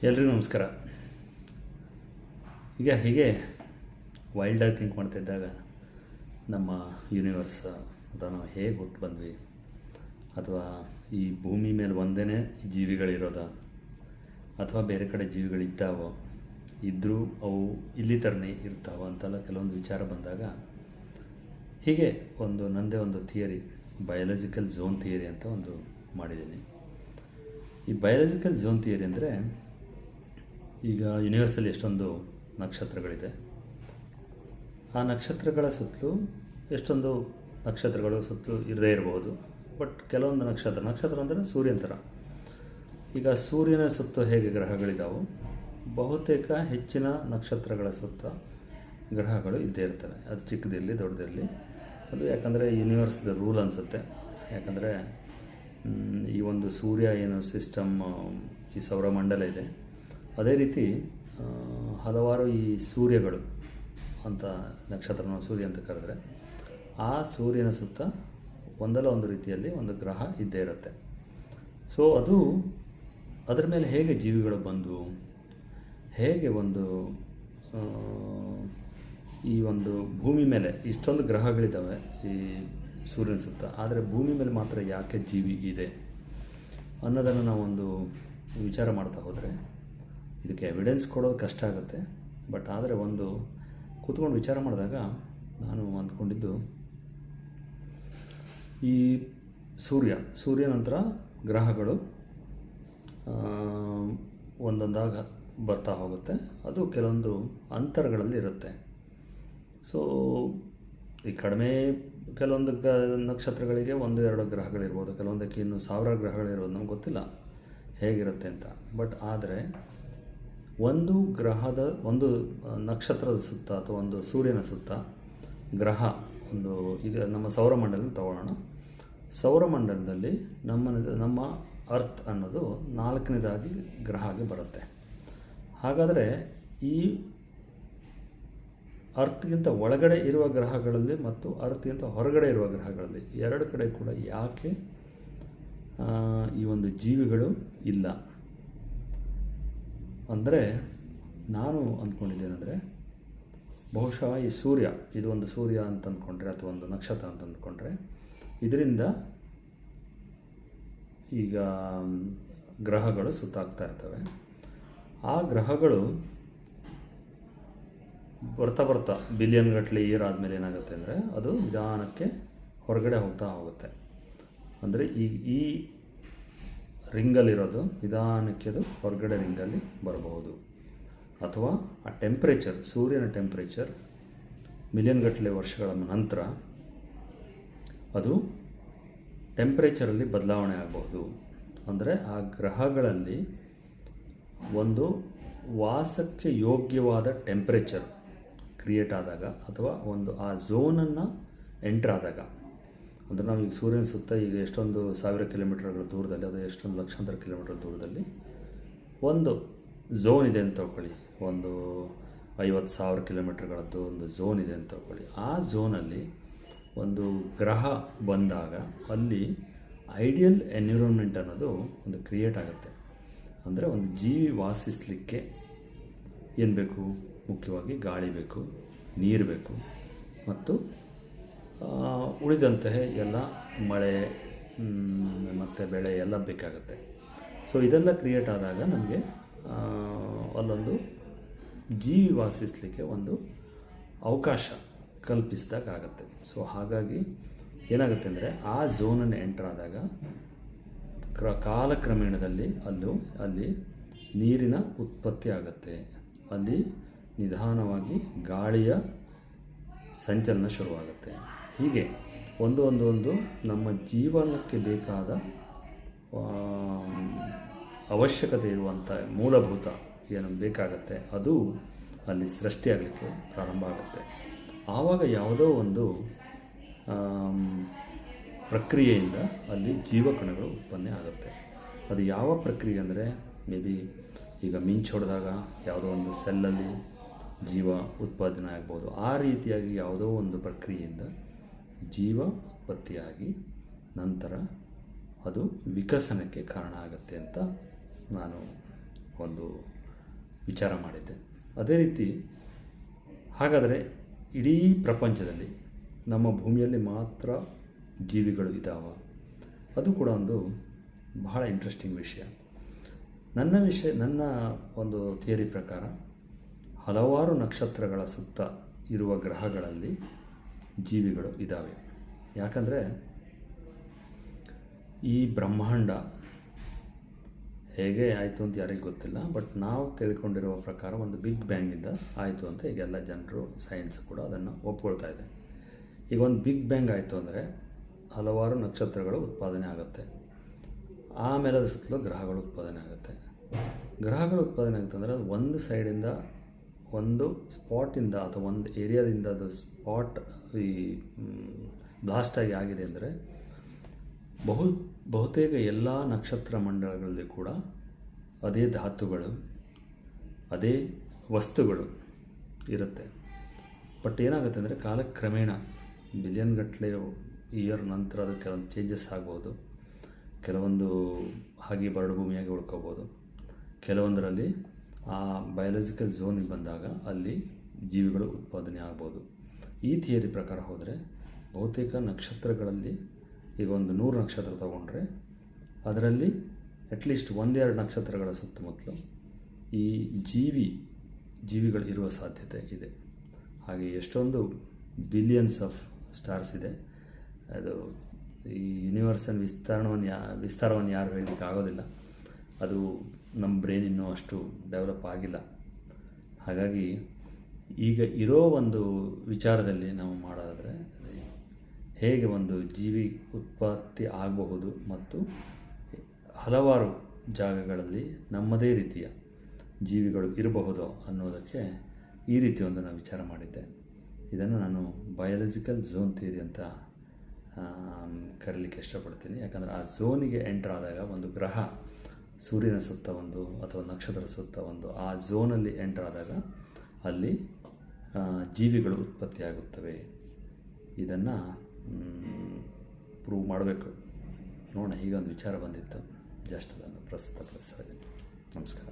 ಎಲ್ರಿಗೂ ನಮಸ್ಕಾರ. ಈಗ ಹೀಗೆ ವೈಲ್ಡಾಗಿ ಥಿಂಕ್ ಮಾಡ್ತಾ ಇದ್ದಾಗ ನಮ್ಮ ಯೂನಿವರ್ಸ್ ಅಥವಾ ನಾವು ಹೇಗೆ ಹುಟ್ಟು ಬಂದ್ವಿ, ಅಥವಾ ಈ ಭೂಮಿ ಮೇಲೆ ಒಂದೇ ಜೀವಿಗಳಿರೋದ ಅಥವಾ ಬೇರೆ ಕಡೆ ಜೀವಿಗಳಿದ್ದಾವೋ, ಇದ್ದರೂ ಅವು ಇಲ್ಲಿ ಥರನೇ ಇರ್ತಾವೋ ಅಂತೆಲ್ಲ ಕೆಲವೊಂದು ವಿಚಾರ ಬಂದಾಗ ಹೀಗೆ ನನ್ನದೇ ಒಂದು ಥಿಯರಿ, ಬಯಾಲಜಿಕಲ್ ಝೋನ್ ಥಿಯರಿ ಅಂತ ಒಂದು ಮಾಡಿದ್ದೀನಿ. ಈ ಬಯಾಲಜಿಕಲ್ ಝೋನ್ ಥಿಯರಿ ಅಂದರೆ, ಈಗ ಯೂನಿವರ್ಸಲ್ಲಿ ಎಷ್ಟೊಂದು ನಕ್ಷತ್ರಗಳಿದೆ, ಆ ನಕ್ಷತ್ರಗಳ ಸುತ್ತಲೂ ಎಷ್ಟೊಂದು ನಕ್ಷತ್ರಗಳು ಸುತ್ತಲೂ ಇರದೇ ಇರಬಹುದು. ಬಟ್ ಕೆಲವೊಂದು ನಕ್ಷತ್ರ ಅಂದರೆ ಸೂರ್ಯನ ಥರ. ಈಗ ಸೂರ್ಯನ ಸುತ್ತ ಹೇಗೆ ಗ್ರಹಗಳಿದ್ದಾವೆ, ಬಹುತೇಕ ಹೆಚ್ಚಿನ ನಕ್ಷತ್ರಗಳ ಸುತ್ತ ಗ್ರಹಗಳು ಇದ್ದೇ ಇರ್ತವೆ. ಅದು ಚಿಕ್ಕದಿರಲಿ ದೊಡ್ಡದಿರಲಿ, ಅದು ಯಾಕಂದರೆ ಯೂನಿವರ್ಸ್ದ ರೂಲ್ ಅನಿಸುತ್ತೆ. ಯಾಕಂದರೆ ಈ ಒಂದು ಸೂರ್ಯ ಏನು ಸಿಸ್ಟಮ್, ಈ ಸೌರಮಂಡಲ ಇದೆ, ಅದೇ ರೀತಿ ಹಲವಾರು ಈ ಸೂರ್ಯಗಳು ಅಂತ ನಕ್ಷತ್ರನ ಸೂರ್ಯ ಅಂತ ಕರೆದ್ರೆ, ಆ ಸೂರ್ಯನ ಸುತ್ತ ಒಂದಲ್ಲ ಒಂದು ರೀತಿಯಲ್ಲಿ ಒಂದು ಗ್ರಹ ಇದ್ದೇ ಇರುತ್ತೆ. ಸೊ ಅದರ ಮೇಲೆ ಹೇಗೆ ಜೀವಿಗಳು ಬಂದವು, ಹೇಗೆ ಈ ಒಂದು ಭೂಮಿ ಮೇಲೆ ಇಷ್ಟೊಂದು ಗ್ರಹಗಳಿದ್ದಾವೆ ಈ ಸೂರ್ಯನ ಸುತ್ತ, ಆದರೆ ಭೂಮಿ ಮೇಲೆ ಮಾತ್ರ ಯಾಕೆ ಜೀವಿ ಇದೆ ಅನ್ನೋದನ್ನು ನಾವೊಂದು ವಿಚಾರ ಮಾಡ್ತಾ ಹೋದರೆ ಇದಕ್ಕೆ ಎವಿಡೆನ್ಸ್ ಕೊಡೋದು ಕಷ್ಟ ಆಗುತ್ತೆ. ಬಟ್ ಆದರೆ ಕೂತ್ಕೊಂಡು ವಿಚಾರ ಮಾಡಿದಾಗ ನಾನು ಅಂದ್ಕೊಂಡಿದ್ದು, ಈ ಸೂರ್ಯ ನಂತರ ಗ್ರಹಗಳು ಒಂದೊಂದಾಗ ಬರ್ತಾ ಹೋಗುತ್ತೆ. ಅದು ಕೆಲವೊಂದು ಅಂತರಗಳಲ್ಲಿ ಇರುತ್ತೆ. ಸೊ ಈ ಕಡಿಮೆ ಕೆಲವೊಂದು ನಕ್ಷತ್ರಗಳಿಗೆ 1-2 ಗ್ರಹಗಳಿರ್ಬೋದು, ಕೆಲವೊಂದಕ್ಕೆ ಇನ್ನೂ 1000 ಗ್ರಹಗಳಿರ್ಬೋದು, ನಮ್ಗೆ ಗೊತ್ತಿಲ್ಲ ಹೇಗಿರುತ್ತೆ ಅಂತ. ಬಟ್ ಆದರೆ ಒಂದು ನಕ್ಷತ್ರದ ಸುತ್ತ ಅಥವಾ ಒಂದು ಸೂರ್ಯನ ಸುತ್ತ ಗ್ರಹ ಈಗ ನಮ್ಮ ಸೌರಮಂಡಲ ತಗೊಳ್ಳೋಣ. ಸೌರಮಂಡಲದಲ್ಲಿ ನಮ್ಮ ಅರ್ತ್ ಅನ್ನೋದು 4ನೇದಾಗಿ ಗ್ರಹ ಆಗಿ ಬರುತ್ತೆ. ಹಾಗಾದರೆ ಈ ಅರ್ತ್ಗಿಂತ ಒಳಗಡೆ ಇರುವ ಗ್ರಹಗಳಲ್ಲಿ ಮತ್ತು ಅರ್ತ್ಗಿಂತ ಹೊರಗಡೆ ಇರುವ ಗ್ರಹಗಳಲ್ಲಿ 2 ಕಡೆ ಕೂಡ ಯಾಕೆ ಈ ಒಂದು ಜೀವಿಗಳು ಇಲ್ಲ ಅಂದರೆ, ನಾನು ಅಂದ್ಕೊಂಡಿದ್ದೇನೆಂದರೆ, ಬಹುಶಃ ಈ ಇದು ಒಂದು ಸೂರ್ಯ ಅಂತ ಅಂದ್ಕೊಂಡ್ರೆ ಅಥವಾ ಒಂದು ನಕ್ಷತ್ರ ಅಂತ ಅಂದ್ಕೊಂಡ್ರೆ, ಇದರಿಂದ ಈಗ ಗ್ರಹಗಳು ಸುತ್ತಾಗ್ತಾ ಇರ್ತವೆ. ಆ ಗ್ರಹಗಳು ಬರ್ತಾ ಬಿಲಿಯನ್ ಗಟ್ಟಲೆ ಇಯರ್ ಆದಮೇಲೆ ಏನಾಗುತ್ತೆ ಅಂದರೆ, ಅದು ನಿಧಾನಕ್ಕೆ ಹೊರಗಡೆ ಹೋಗುತ್ತೆ. ಅಂದರೆ ಈ ರಿಂಗಲ್ಲಿರೋದು ನಿಧಾನಕ್ಕೆ ಅದು ಹೊರಗಡೆ ರಿಂಗಲ್ಲಿ ಬರಬಹುದು. ಅಥವಾ ಆ ಟೆಂಪ್ರೇಚರ್, ಸೂರ್ಯನ ಟೆಂಪ್ರೇಚರ್ ಮಿಲಿಯನ್ ಗಟ್ಟಲೆ ವರ್ಷಗಳ ನಂತರ ಅದು ಟೆಂಪ್ರೇಚರಲ್ಲಿ ಬದಲಾವಣೆ ಆಗಬಹುದು. ಅಂದರೆ ಆ ಗ್ರಹಗಳಲ್ಲಿ ಒಂದು ವಾಸಕ್ಕೆ ಯೋಗ್ಯವಾದ ಟೆಂಪ್ರೇಚರ್ ಕ್ರಿಯೇಟ್ ಆದಾಗ, ಅಥವಾ ಆ ಝೋನನ್ನು ಎಂಟ್ರ್ ಆದಾಗ, ಅಂದರೆ ನಾವು ಈಗ ಸೂರ್ಯನ ಸುತ್ತ ಈಗ ಎಷ್ಟೊಂದು 1000 ಕಿಲೋಮೀಟರ್ಗಳ ದೂರದಲ್ಲಿ, ಅದು ಎಷ್ಟೊಂದು ಲಕ್ಷಾಂತರ ಕಿಲೋಮೀಟರ್ ದೂರದಲ್ಲಿ ಒಂದು ಝೋನ್ ಇದೆ ಅಂತ ತಿಳ್ಕೊಳ್ಳಿ. 50,000 ಕಿಲೋಮೀಟರ್ಗಳದ್ದು ಒಂದು ಝೋನ್ ಇದೆ ಅಂತ ತಿಳ್ಕೊಳ್ಳಿ. ಆ ಝೋನಲ್ಲಿ ಒಂದು ಗ್ರಹ ಬಂದಾಗ ಅಲ್ಲಿ ಐಡಿಯಲ್ ಎನ್ವಿರಾನ್ಮೆಂಟ್ ಅನ್ನೋದು ಒಂದು ಕ್ರಿಯೇಟ್ ಆಗುತ್ತೆ. ಅಂದರೆ ಒಂದು ಜೀವಿ ವಾಸಿಸಲಿಕ್ಕೆ ಏನು ಬೇಕು, ಮುಖ್ಯವಾಗಿ ಗಾಳಿ ಬೇಕು, ನೀರು ಬೇಕು, ಮತ್ತು ಉಳಿದಂತಹ ಎಲ್ಲ ಮಳೆ ಮತ್ತು ಬೆಳೆ ಎಲ್ಲ ಬೇಕಾಗುತ್ತೆ. ಸೊ ಇದೆಲ್ಲ ಕ್ರಿಯೇಟ್ ಆದಾಗ ನಮಗೆ ಅಲ್ಲೊಂದು ಜೀವಿ ವಾಸಿಸಲಿಕ್ಕೆ ಒಂದು ಅವಕಾಶ ಕಲ್ಪಿಸಿದಾಗ ಆಗುತ್ತೆ. ಸೊ ಹಾಗಾಗಿ ಏನಾಗುತ್ತೆ ಅಂದರೆ, ಆ ಝೋನನ್ನು ಎಂಟರ್ ಆದಾಗ ಕಾಲಕ್ರಮೇಣದಲ್ಲಿ ಅಲ್ಲಿ ನೀರಿನ ಉತ್ಪತ್ತಿ ಆಗುತ್ತೆ. ಅಲ್ಲಿ ನಿಧಾನವಾಗಿ ಗಾಳಿಯ ಸಂಚಲನ ಶುರುವಾಗುತ್ತೆ. ಹೀಗೆ ಒಂದು ನಮ್ಮ ಜೀವನಕ್ಕೆ ಬೇಕಾದ ಅವಶ್ಯಕತೆ ಇರುವಂಥ ಮೂಲಭೂತ ಏನು ಬೇಕಾಗತ್ತೆ, ಅದು ಅಲ್ಲಿ ಸೃಷ್ಟಿಯಾಗಲಿಕ್ಕೆ ಪ್ರಾರಂಭ ಆಗುತ್ತೆ. ಆವಾಗ ಯಾವುದೋ ಒಂದು ಪ್ರಕ್ರಿಯೆಯಿಂದ ಅಲ್ಲಿ ಜೀವಕಣಗಳು ಉತ್ಪನ್ನ ಆಗುತ್ತೆ. ಅದು ಯಾವ ಪ್ರಕ್ರಿಯೆ ಅಂದರೆ, ಮೇ ಬಿ ಈಗ ಮಿಂಚು ಹೊಡೆದಾಗ ಯಾವುದೋ ಒಂದು ಸೆಲ್ಲಲ್ಲಿ ಜೀವ ಉತ್ಪಾದನೆ ಆಗ್ಬೋದು. ಆ ರೀತಿಯಾಗಿ ಯಾವುದೋ ಒಂದು ಪ್ರಕ್ರಿಯೆಯಿಂದ ಜೀವ ಉತ್ಪತ್ತಿಯಾಗಿ ನಂತರ ಅದು ವಿಕಸನಕ್ಕೆ ಕಾರಣ ಆಗುತ್ತೆ ಅಂತ ನಾನು ಒಂದು ವಿಚಾರ ಮಾಡಿದ್ದೆ. ಅದೇ ರೀತಿ ಹಾಗಾದರೆ ಇಡೀ ಪ್ರಪಂಚದಲ್ಲಿ ನಮ್ಮ ಭೂಮಿಯಲ್ಲಿ ಮಾತ್ರ ಜೀವಿಗಳು ಇದ್ದಾವೆ, ಅದು ಕೂಡ ಒಂದು ಬಹಳ ಇಂಟ್ರೆಸ್ಟಿಂಗ್ ವಿಷಯ. ನನ್ನ ಒಂದು ಥಿಯರಿ ಪ್ರಕಾರ ಹಲವಾರು ನಕ್ಷತ್ರಗಳ ಸುತ್ತ ಇರುವ ಗ್ರಹಗಳಲ್ಲಿ ಜೀವಿಗಳು ಇದ್ದಾವೆ. ಯಾಕಂದರೆ ಈ ಬ್ರಹ್ಮಾಂಡ ಹೇಗೆ ಆಯಿತು ಅಂತ ಯಾರಿಗೂ ಗೊತ್ತಿಲ್ಲ, ಬಟ್ ನಾವು ತಿಳ್ಕೊಂಡಿರುವ ಪ್ರಕಾರ ಒಂದು ಬಿಗ್ ಬ್ಯಾಂಗಿಂದ ಆಯಿತು ಅಂತ ಈಗೆಲ್ಲ ಜನರು, ಸೈನ್ಸ್ ಕೂಡ ಅದನ್ನು ಒಪ್ಕೊಳ್ತಾ ಇದೆ. ಈಗ ಒಂದು ಬಿಗ್ ಬ್ಯಾಂಗ್ ಆಯಿತು ಅಂದರೆ ಹಲವಾರು ನಕ್ಷತ್ರಗಳು ಉತ್ಪಾದನೆ ಆಗುತ್ತೆ, ಆಮೇಲೆ ಅದ್ರ ಸುತ್ತಲೂ ಗ್ರಹಗಳು ಉತ್ಪಾದನೆ ಆಗುತ್ತೆ. ಗ್ರಹಗಳು ಉತ್ಪಾದನೆ ಆಗುತ್ತೆ ಅಂದರೆ ಅದು ಒಂದು ಸೈಡಿಂದ, ಒಂದು ಸ್ಪಾಟಿಂದ ಅಥವಾ ಒಂದು ಏರಿಯಾದಿಂದ ಅದು ಸ್ಪಾಟ್ ಈ ಬ್ಲಾಸ್ಟಾಗಿ ಆಗಿದೆ ಅಂದರೆ ಬಹುತೇಕ ಎಲ್ಲ ನಕ್ಷತ್ರ ಮಂಡಲಗಳಲ್ಲಿ ಕೂಡ ಅದೇ ಧಾತುಗಳು, ಅದೇ ವಸ್ತುಗಳು ಇರುತ್ತೆ. ಬಟ್ ಏನಾಗುತ್ತೆ ಅಂದರೆ ಕಾಲಕ್ರಮೇಣ ಬಿಲಿಯನ್ ಗಟ್ಟಲೆ ಇಯರ್ ನಂತರ ಅದು ಕೆಲವೊಂದು ಚೇಂಜಸ್ ಆಗ್ಬೋದು. ಕೆಲವೊಂದು ಹಾಗೆ ಬರಡು ಭೂಮಿಯಾಗಿ ಉಳ್ಕೋಬೋದು. ಕೆಲವೊಂದರಲ್ಲಿ ಆ ಬಯಾಲಜಿಕಲ್ ಝೋನಿಗೆ ಬಂದಾಗ ಅಲ್ಲಿ ಜೀವಿಗಳು ಉತ್ಪಾದನೆ ಆಗ್ಬೋದು. ಈ ಥಿಯರಿ ಪ್ರಕಾರ ಹೋದರೆ ಬಹುತೇಕ ನಕ್ಷತ್ರಗಳಲ್ಲಿ ಈಗ ಒಂದು 100 ನಕ್ಷತ್ರ ತಗೊಂಡ್ರೆ ಅದರಲ್ಲಿ ಅಟ್ಲೀಸ್ಟ್ 1-2 ನಕ್ಷತ್ರಗಳ ಸುತ್ತಮುತ್ತಲು ಈ ಜೀವಿಗಳು ಇರುವ ಸಾಧ್ಯತೆ ಇದೆ. ಹಾಗೆ ಎಷ್ಟೊಂದು ಬಿಲಿಯನ್ಸ್ ಆಫ್ ಸ್ಟಾರ್ಸ್ ಇದೆ. ಅದು ಈ ಯೂನಿವರ್ಸನ್ ವಿಸ್ತಾರವನ್ನು ಯಾರು ಹೇಳಲಿಕ್ಕೆ ಆಗೋದಿಲ್ಲ. ಅದು ನಮ್ಮ ಬ್ರೈನ್ ಇನ್ನೂ ಅಷ್ಟು ಡೆವಲಪ್ ಆಗಿಲ್ಲ. ಹಾಗಾಗಿ ಈಗ ಇರೋ ಒಂದು ವಿಚಾರದಲ್ಲಿ ನಾವು ಮಾಡೋದಾದರೆ ಹೇಗೆ ಒಂದು ಜೀವಿ ಉತ್ಪತ್ತಿ ಆಗಬಹುದು ಮತ್ತು ಹಲವಾರು ಜಾಗಗಳಲ್ಲಿ ನಮ್ಮದೇ ರೀತಿಯ ಜೀವಿಗಳು ಇರಬಹುದು ಅನ್ನೋದಕ್ಕೆ ಈ ರೀತಿ ಒಂದು ನಾನು ವಿಚಾರ ಮಾಡಿದ್ದೆ. ಇದನ್ನು ನಾನು ಬಯಾಲಜಿಕಲ್ ಝೋನ್ ಥಿಯರಿ ಅಂತ ಕರೀಲಿಕ್ಕೆ ಇಷ್ಟಪಡ್ತೀನಿ. ಯಾಕಂದರೆ ಆ ಝೋನಿಗೆ ಎಂಟರ್ ಆದಾಗ ಒಂದು ಗ್ರಹ ಸೂರ್ಯನ ಸುತ್ತ ಒಂದು ಅಥವಾ ನಕ್ಷತ್ರದ ಸುತ್ತ ಒಂದು ಆ ಝೋನಲ್ಲಿ ಎಂಟರ್ ಆದಾಗ ಅಲ್ಲಿ ಜೀವಿಗಳು ಉತ್ಪತ್ತಿಯಾಗುತ್ತವೆ. ಇದನ್ನು ಪ್ರೂವ್ ಮಾಡಬೇಕು. ನೋಡೋಣ, ಹೀಗೊಂದು ವಿಚಾರ ಬಂದಿತ್ತು, ಜಸ್ಟ್ ಅದನ್ನು ಪ್ರಸ್ತುತಪಡಿಸ್ತಾ ಇದ್ದೀನಿ. ನಮಸ್ಕಾರ.